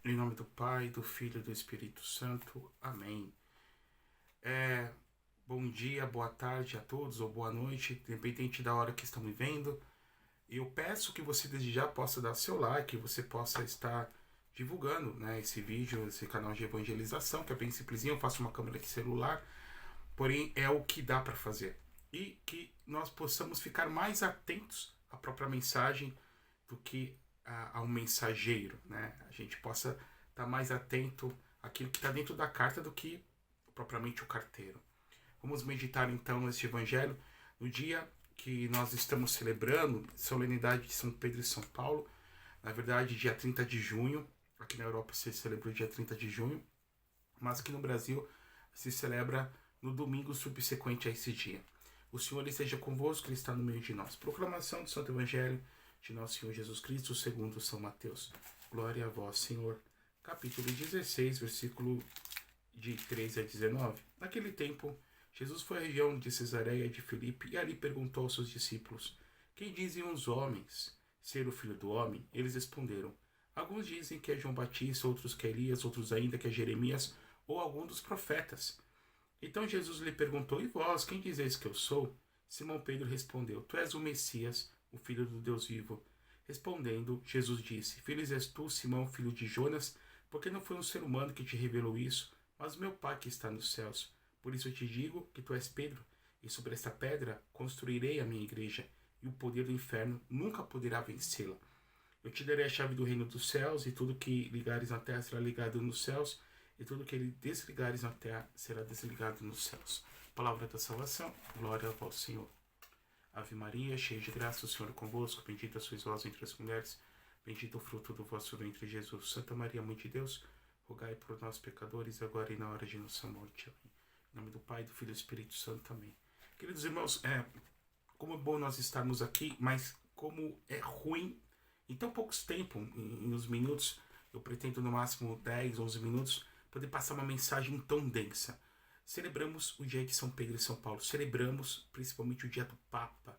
Em nome do Pai, do Filho e do Espírito Santo. Amém. Bom dia, boa tarde a todos, ou boa noite, independente da hora que estão me vendo. Eu peço que você desde já possa dar seu like, você possa estar divulgando, né, esse vídeo, esse canal de evangelização, que é bem simplesinho, eu faço uma câmera de celular, porém é o que dá para fazer. E que nós possamos ficar mais atentos à própria mensagem do que ao mensageiro, né? A gente possa estar mais atento àquilo que está dentro da carta do que propriamente o carteiro. Vamos meditar então neste evangelho no dia que nós estamos celebrando, solenidade de São Pedro e São Paulo, na verdade dia 30 de junho, aqui na Europa se celebra o dia 30 de junho, mas aqui no Brasil se celebra no domingo subsequente a esse dia. O Senhor esteja convosco, Ele está no meio de nós. Proclamação do Santo Evangelho de nosso Senhor Jesus Cristo, segundo São Mateus. Glória a vós, Senhor. Capítulo 16, versículo de 13 a 19. Naquele tempo, Jesus foi à região de Cesareia de Filipe e ali perguntou aos seus discípulos: Quem dizem os homens ser o Filho do Homem? Eles responderam: Alguns dizem que é João Batista, outros que é Elias, outros ainda que é Jeremias ou algum dos profetas. Então Jesus lhe perguntou: E vós, quem dizeis que eu sou? Simão Pedro respondeu: Tu és o Messias, o Filho do Deus vivo. Respondendo, Jesus disse: Feliz és tu, Simão, filho de Jonas, porque não foi um ser humano que te revelou isso, mas meu Pai que está nos céus. Por isso eu te digo que tu és Pedro, e sobre esta pedra construirei a minha igreja, e o poder do inferno nunca poderá vencê-la. Eu te darei a chave do reino dos céus, e tudo que ligares na terra será ligado nos céus, e tudo que ele desligares na terra será desligado nos céus. Palavra da salvação, glória a vós, Senhor. Ave Maria, cheia de graça, o Senhor é convosco, bendita sois vós entre as mulheres, bendito o fruto do vosso ventre, Jesus. Santa Maria, Mãe de Deus, rogai por nós, pecadores, agora e na hora de nossa morte. Amém. Em nome do Pai, do Filho e do Espírito Santo. Amém. Queridos irmãos, como é bom nós estarmos aqui, mas como é ruim, em tão poucos tempo, em uns minutos, eu pretendo no máximo 10, 11 minutos, poder passar uma mensagem tão densa. Celebramos o dia de São Pedro e São Paulo, celebramos principalmente o dia do Papa,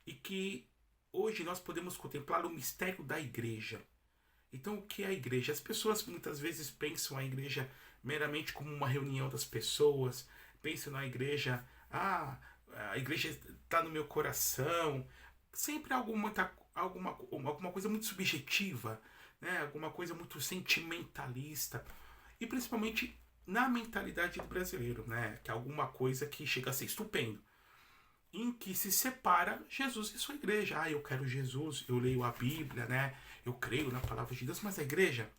e que hoje nós podemos contemplar o mistério da igreja. Então, o que é a igreja? As pessoas muitas vezes pensam a igreja meramente como uma reunião das pessoas, pensam na igreja, a igreja está no meu coração, sempre alguma coisa muito subjetiva, né? Alguma coisa muito sentimentalista, e principalmente na mentalidade do brasileiro, né? Que é alguma coisa que chega a ser estupendo, em que se separa Jesus e sua igreja. Eu quero Jesus, eu leio a Bíblia, né? Eu creio na palavra de Deus, mas a igreja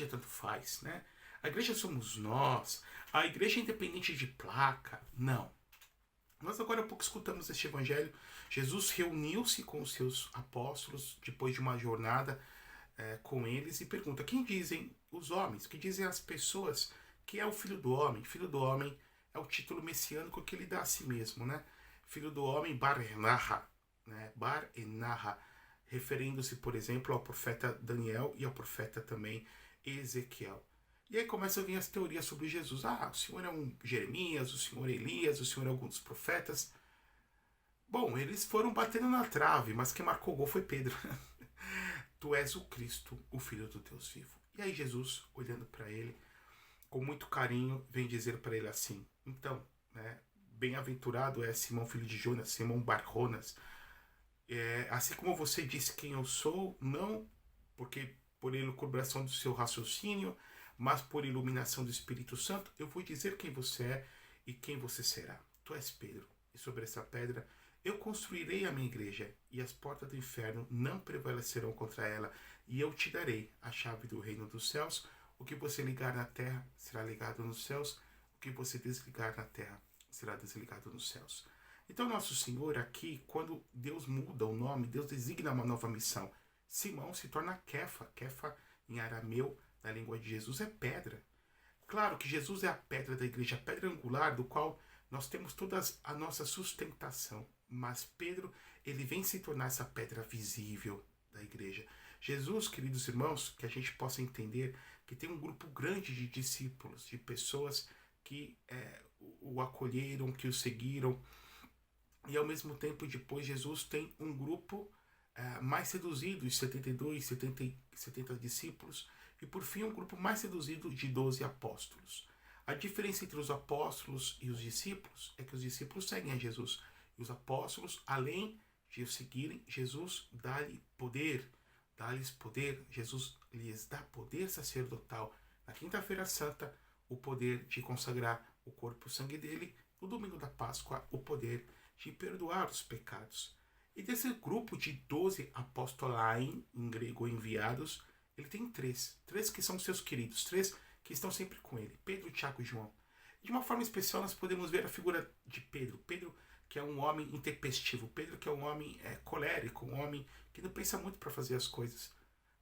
tanto faz, né? A igreja somos nós, a igreja é independente de placa. Não. Nós agora há pouco escutamos este evangelho. Jesus reuniu-se com os seus apóstolos depois de uma jornada com eles e pergunta: quem dizem os homens, que dizem as pessoas que é o Filho do Homem? Filho do Homem é o título messiânico que ele dá a si mesmo, né? Filho do Homem, Bar-Enarra, né? Bar-Enarra, referindo-se, por exemplo, ao profeta Daniel e ao profeta também Ezequiel. E aí começam a vir as teorias sobre Jesus. O Senhor é um Jeremias, o Senhor é Elias, o Senhor é algum dos profetas. Bom, eles foram batendo na trave, mas quem marcou o gol foi Pedro. Tu és o Cristo, o Filho do Deus vivo. E aí Jesus, olhando para ele, com muito carinho, vem dizer para ele assim: então, né, bem-aventurado é Simão, filho de Jonas, Simão Bar-Jonas. Assim como você disse quem eu sou, não porque por elucubração do seu raciocínio, mas por iluminação do Espírito Santo, eu vou dizer quem você é e quem você será. Tu és Pedro, e sobre essa pedra eu construirei a minha igreja, e as portas do inferno não prevalecerão contra ela, e eu te darei a chave do reino dos céus. O que você ligar na terra será ligado nos céus, o que você desligar na terra será desligado nos céus. Então, nosso Senhor aqui, quando Deus muda o nome, Deus designa uma nova missão. Simão se torna Kefa. Kefa, em arameu, na língua de Jesus, é pedra. Claro que Jesus é a pedra da igreja, a pedra angular do qual nós temos toda a nossa sustentação. Mas Pedro, ele vem se tornar essa pedra visível da igreja. Jesus, queridos irmãos, que a gente possa entender que tem um grupo grande de discípulos, de pessoas que o acolheram, que o seguiram. E ao mesmo tempo, depois, Jesus tem um grupo mais reduzido, os 72, 70 discípulos, E por fim, um grupo mais reduzido de 12 apóstolos. A diferença entre os apóstolos e os discípulos é que os discípulos seguem a Jesus. E os apóstolos, além de o seguirem, Jesus dá-lhes poder, Jesus lhes dá poder sacerdotal. Na quinta-feira santa, o poder de consagrar o corpo e o sangue dele. No domingo da Páscoa, o poder de perdoar os pecados. E desse grupo de 12 apostolain, em grego enviados, ele tem três que são seus queridos, três que estão sempre com ele, Pedro, Tiago e João. De uma forma especial, nós podemos ver a figura de Pedro. Pedro, que é um homem intempestivo. Pedro, que é um homem colérico, um homem que não pensa muito para fazer as coisas.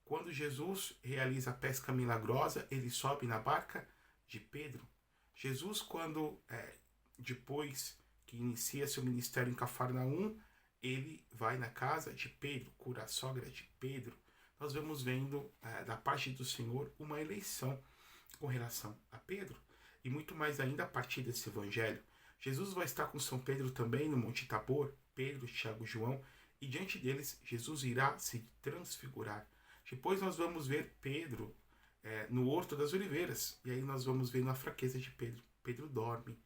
Quando Jesus realiza a pesca milagrosa, ele sobe na barca de Pedro. Jesus, quando, depois que inicia seu ministério em Cafarnaum, ele vai na casa de Pedro, cura a sogra de Pedro. Nós vamos vendo, da parte do Senhor, uma eleição com relação a Pedro. E muito mais ainda a partir desse evangelho. Jesus vai estar com São Pedro também no Monte Tabor, Pedro, Tiago e João, e diante deles Jesus irá se transfigurar. Depois nós vamos ver Pedro no Horto das Oliveiras, e aí nós vamos ver a fraqueza de Pedro. Pedro dorme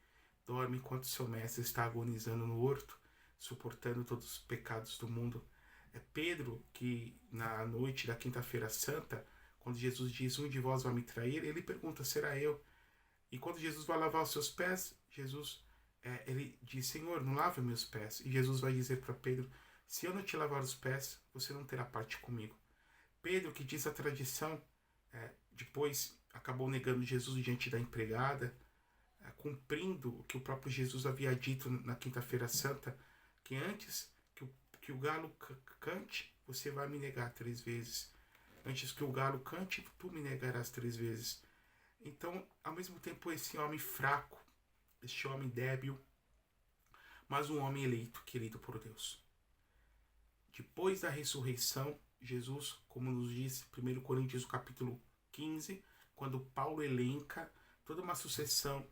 enquanto seu mestre está agonizando no horto, suportando todos os pecados do mundo. É Pedro que, na noite da quinta-feira santa, quando Jesus diz, um de vós vai me trair, ele pergunta, será eu? E quando Jesus vai lavar os seus pés, ele diz, Senhor, não lave meus pés. E Jesus vai dizer para Pedro, se eu não te lavar os pés, você não terá parte comigo. Pedro, que diz a tradição, depois acabou negando Jesus diante da empregada, cumprindo o que o próprio Jesus havia dito na quinta-feira santa, que antes que o galo cante, você vai me negar 3 vezes. Antes que o galo cante, tu me negarás 3 vezes. Então, ao mesmo tempo, esse homem fraco, este homem débil, mas um homem eleito, querido por Deus. Depois da ressurreição, Jesus, como nos diz 1 Coríntios capítulo 15, quando Paulo elenca toda uma sucessão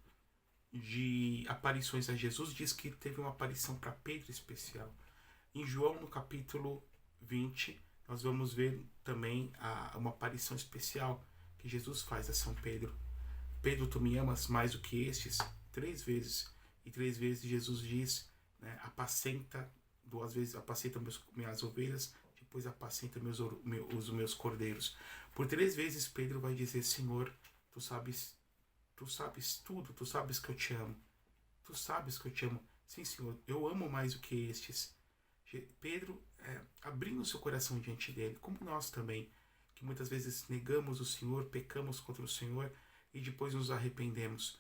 de aparições a Jesus, diz que teve uma aparição para Pedro especial. Em João, no capítulo 20, nós vamos ver também uma aparição especial que Jesus faz a São Pedro. Pedro, tu me amas mais do que estes? 3 vezes. E 3 vezes Jesus diz, apacenta, 2 vezes apacenta minhas ovelhas, depois apacenta os meus cordeiros. Por 3 vezes Pedro vai dizer, Senhor, tu sabes tudo, tu sabes que eu te amo. Tu sabes que eu te amo. Sim, Senhor, eu amo mais do que estes. Pedro abrindo seu coração diante dele, como nós também, que muitas vezes negamos o Senhor, pecamos contra o Senhor e depois nos arrependemos.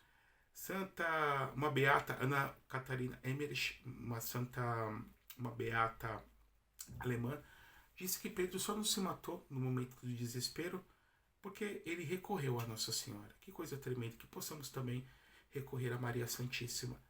Uma beata Ana Catarina Emmerich, uma beata alemã, disse que Pedro só não se matou no momento do desespero porque ele recorreu a Nossa Senhora. Que coisa tremenda, que possamos também recorrer a Maria Santíssima.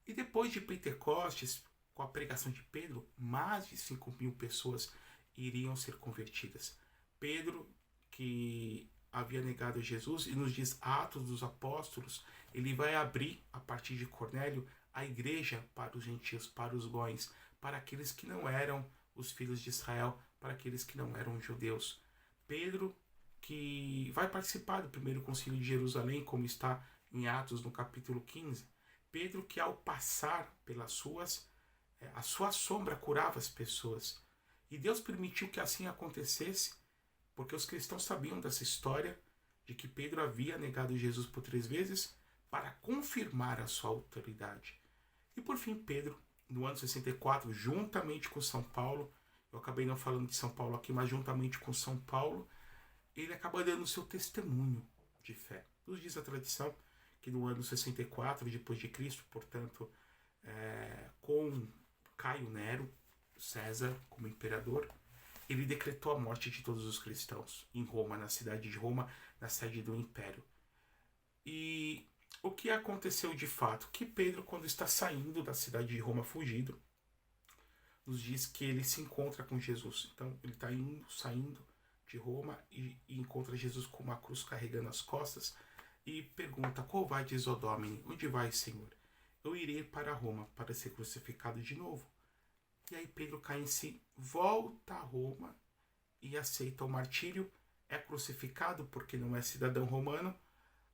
E depois de Pentecostes, com a pregação de Pedro, mais de 5.000 pessoas iriam ser convertidas. Pedro, que havia negado Jesus, e nos diz Atos dos Apóstolos, ele vai abrir, a partir de Cornélio, a igreja para os gentios, para os góis, para aqueles que não eram os filhos de Israel, para aqueles que não eram judeus. Pedro, que vai participar do primeiro concílio de Jerusalém, como está em Atos, no capítulo 15. Pedro, que ao passar pelas a sua sombra curava as pessoas. E Deus permitiu que assim acontecesse, porque os cristãos sabiam dessa história, de que Pedro havia negado Jesus por 3 vezes, para confirmar a sua autoridade. E por fim, Pedro, no ano 64, juntamente com São Paulo, eu acabei não falando de São Paulo aqui, mas juntamente com São Paulo, ele acaba dando o seu testemunho de fé. Nos diz a tradição que no ano 64 depois de Cristo, portanto, com Caio Nero, César como imperador, ele decretou a morte de todos os cristãos em Roma, na cidade de Roma, na sede do império. E o que aconteceu de fato? Que Pedro, quando está saindo da cidade de Roma fugido, nos diz que ele se encontra com Jesus. Então ele está saindo de Roma e encontra Jesus com uma cruz carregando as costas e pergunta, qual vai diz o Domine? Onde vai, Senhor? Eu irei para Roma para ser crucificado de novo. E aí Pedro cai em si, volta a Roma e aceita o martírio é crucificado porque não é cidadão romano,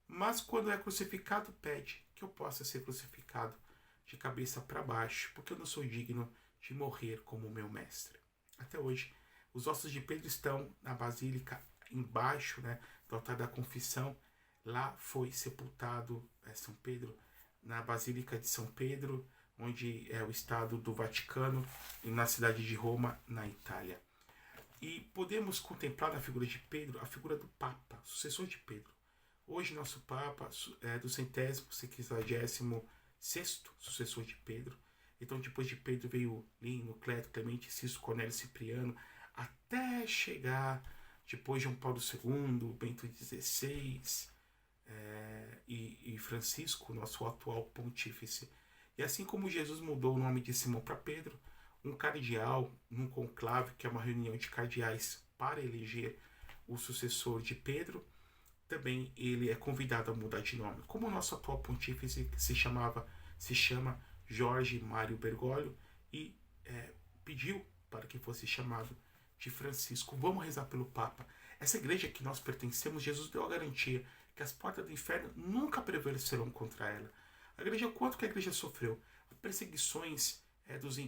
mas quando é crucificado pede que eu possa ser crucificado de cabeça para baixo, porque eu não sou digno de morrer como meu mestre. Até hoje, os ossos de Pedro estão na basílica embaixo, né, do altar da confissão. Lá foi sepultado São Pedro, na Basílica de São Pedro, onde é o Estado do Vaticano, e na cidade de Roma, na Itália. E podemos contemplar na figura de Pedro a figura do Papa, sucessor de Pedro. Hoje nosso Papa é do 156º sucessor de Pedro. Então depois de Pedro veio Lino, Cleto, Clemente, Cício, Cornélio, Cipriano, até chegar depois João Paulo II, Bento XVI e Francisco, nosso atual pontífice. E assim como Jesus mudou o nome de Simão para Pedro, um cardeal, num conclave, que é uma reunião de cardeais para eleger o sucessor de Pedro, também ele é convidado a mudar de nome. Como o nosso atual pontífice se chama Jorge Mário Bergoglio e pediu para que fosse chamado de Francisco. Vamos rezar pelo Papa. Essa igreja que nós pertencemos, Jesus deu a garantia que as portas do inferno nunca prevalecerão contra ela. A igreja, quanto que a igreja sofreu? Perseguições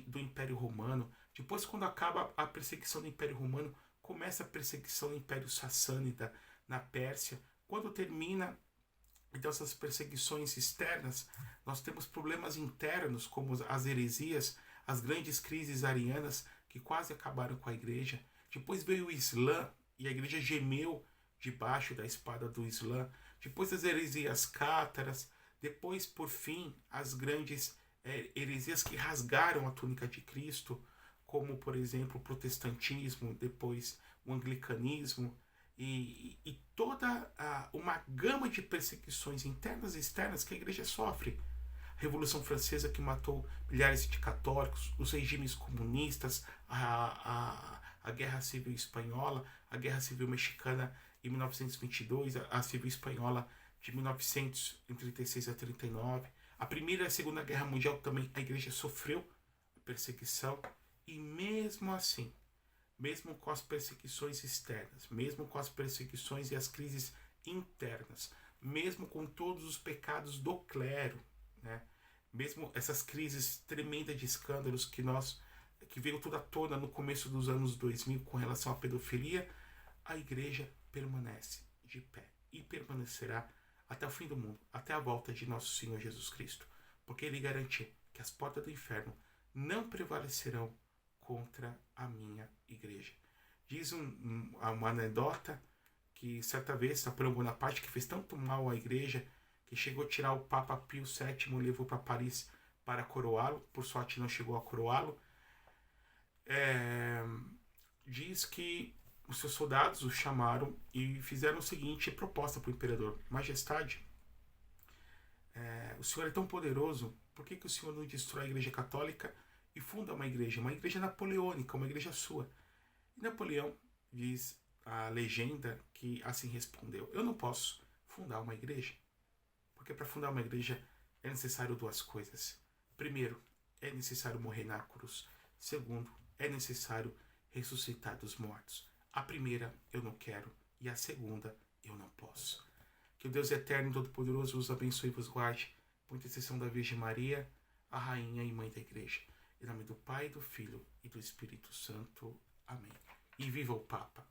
do Império Romano. Depois, quando acaba a perseguição do Império Romano, começa a perseguição do Império Sassânida na Pérsia. Quando termina então essas perseguições externas, nós temos problemas internos, como as heresias, as grandes crises arianas que quase acabaram com a igreja. Depois veio o Islã e a igreja gemeu debaixo da espada do Islã. Depois as heresias cátaras. Depois, por fim, as grandes heresias que rasgaram a túnica de Cristo, como, por exemplo, o protestantismo, depois o anglicanismo, e toda uma gama de perseguições internas e externas que a igreja sofre. A Revolução Francesa, que matou milhares de católicos, os regimes comunistas, a Guerra Civil Espanhola, a Guerra Civil Mexicana em 1922, a Civil Espanhola de 1936 a 39, a Primeira e a Segunda Guerra Mundial também a igreja sofreu perseguição, e mesmo assim, mesmo com as perseguições externas, mesmo com as perseguições e as crises internas, mesmo com todos os pecados do clero, né? Mesmo essas crises tremendas de escândalos que veio toda à tona no começo dos anos 2000 com relação à pedofilia, a igreja permanece de pé e permanecerá até o fim do mundo, até a volta de nosso Senhor Jesus Cristo, porque ele garantiu que as portas do inferno não prevalecerão contra a minha igreja. Diz uma anedota que certa vez Napoleão Bonaparte, que fez tanto mal à igreja, que chegou a tirar o Papa Pio VII e levou para Paris para coroá-lo, por sorte não chegou a coroá-lo, diz que os seus soldados o chamaram e fizeram o seguinte proposta para o imperador: Majestade, o senhor é tão poderoso, por que o senhor não destrói a igreja católica e funda uma igreja napoleônica, uma igreja sua? E Napoleão, diz a legenda, que assim respondeu: eu não posso fundar uma igreja, porque para fundar uma igreja é necessário duas coisas. Primeiro, é necessário morrer na cruz. Segundo, é necessário ressuscitar dos mortos. A primeira eu não quero e a segunda eu não posso. Que o Deus eterno e todo-poderoso os abençoe e vos guarde, por intercessão da Virgem Maria, a Rainha e Mãe da Igreja. Em nome do Pai, do Filho e do Espírito Santo. Amém. E viva o Papa!